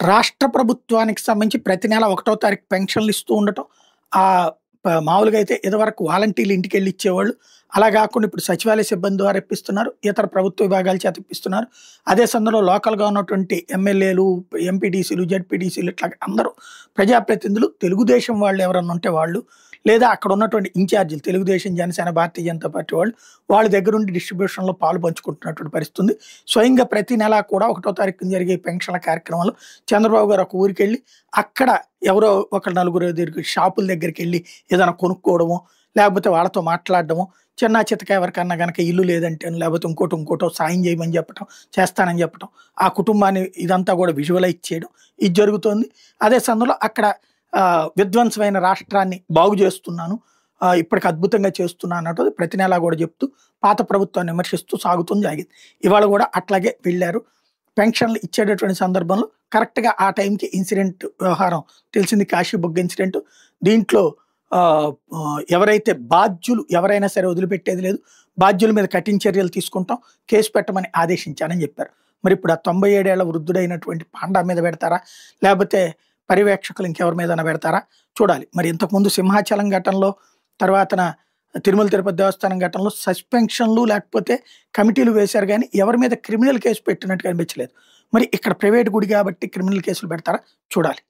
రాష్ట్ర ప్రభుత్వానికి సంబంధించి ప్రతి నెల ఒకటో తారీఖు పెన్షన్లు ఇస్తూ ఉండటం. ఆహ్, మామూలుగా అయితే ఇదివరకు వాలంటీర్లు ఇంటికెళ్ళి ఇచ్చేవాళ్ళు. అలా గాకుండా ఇప్పుడు సచివాలయ సిబ్బంది ద్వారా ఇప్పిస్తున్నారు. ఇతర ప్రభుత్వ విభాగాల చేత ఇప్పిస్తున్నారు. అదే సందర్భంలో లోకల్‌గా ఉన్నటువంటి ఎమ్మెల్యేలు, ఎంపీటీసీలు, జెడ్పీటీసీలు ఇట్లా అందరూ ప్రజాప్రతినిధులు తెలుగుదేశం వాళ్ళు ఎవరన్నా ఉంటే వాళ్ళు, లేదా అక్కడ ఉన్నటువంటి ఇన్‌చార్జీలు తెలుగుదేశం, జనసేన, భారతీయ జనతా పార్టీ వాళ్ళు, వాళ్ళ దగ్గరుండి డిస్ట్రిబ్యూషన్‌లో పాలు పంచుకుంటున్నటువంటి పరిస్థితి ఉంది. స్వయంగా ప్రతి నెలా కూడా ఒకటో తారీఖున జరిగే పెన్షన్ల కార్యక్రమంలో చంద్రబాబు గారు ఒక ఊరికెళ్ళి అక్కడ ఎవరో ఒక నలుగురు దగ్గరికి షాపుల దగ్గరికెళ్ళి ఏదైనా కొనుక్కోవడమో, లేకపోతే వాళ్ళతో మాట్లాడడమో, చిన్నా చితకా ఎవరికన్నా గనక ఇల్లు లేదంటేనో, లేకపోతే ఇంకోటో సాయం చేయమని చెప్పటం, చేస్తానని చెప్పటం, ఆ కుటుంబాన్ని ఇదంతా కూడా విజువలైజ్ చేయడం ఇది జరుగుతోంది. అదే సందర్భంలో అక్కడ విధ్వంసమైన రాష్ట్రాన్ని బాగు చేస్తున్నాను, ఇప్పటికి అద్భుతంగా చేస్తున్నాను అన్నట్టు ప్రతి నెలా కూడా చెప్తూ పాత ప్రభుత్వాన్ని విమర్శిస్తూ సాగుతుంది సాగింది. ఇవాళ కూడా అట్లాగే వెళ్ళారు. పెన్షన్లు ఇచ్చేటటువంటి సందర్భంలో కరెక్ట్‌గా ఆ టైంకి ఇన్సిడెంట్ వ్యవహారం తెలిసింది, కాశీబుగ్గ ఇన్సిడెంట్. దీంట్లో ఎవరైతే బాధ్యులు ఎవరైనా సరే వదిలిపెట్టేది లేదు. బాధ్యుల మీద కఠిన చర్యలు తీసుకుంటాం, కేసు పెట్టమని ఆదేశించానని చెప్పారు. మరి ఇప్పుడు ఆ 97 ఏళ్ల వృద్ధుడైనటువంటి పాండా మీద పెడతారా? లేకపోతే పర్యవేక్షకులు ఇంకెవరి మీదైనా పెడతారా? చూడాలి. మరి ఇంతకుముందు సింహాచలం ఘటనలో, తర్వాతన తిరుమల తిరుపతి దేవస్థానం ఘటనలో సస్పెన్షన్‌లు లేకపోతే కమిటీలు వేశారు గానీ, ఎవరి మీద క్రిమినల్ కేసు పెట్టినట్టు కనిపించలేదు. మరి ఇక్కడ ప్రైవేట్ గుడి కాబట్టి క్రిమినల్ కేసులు పెడతారా? చూడాలి.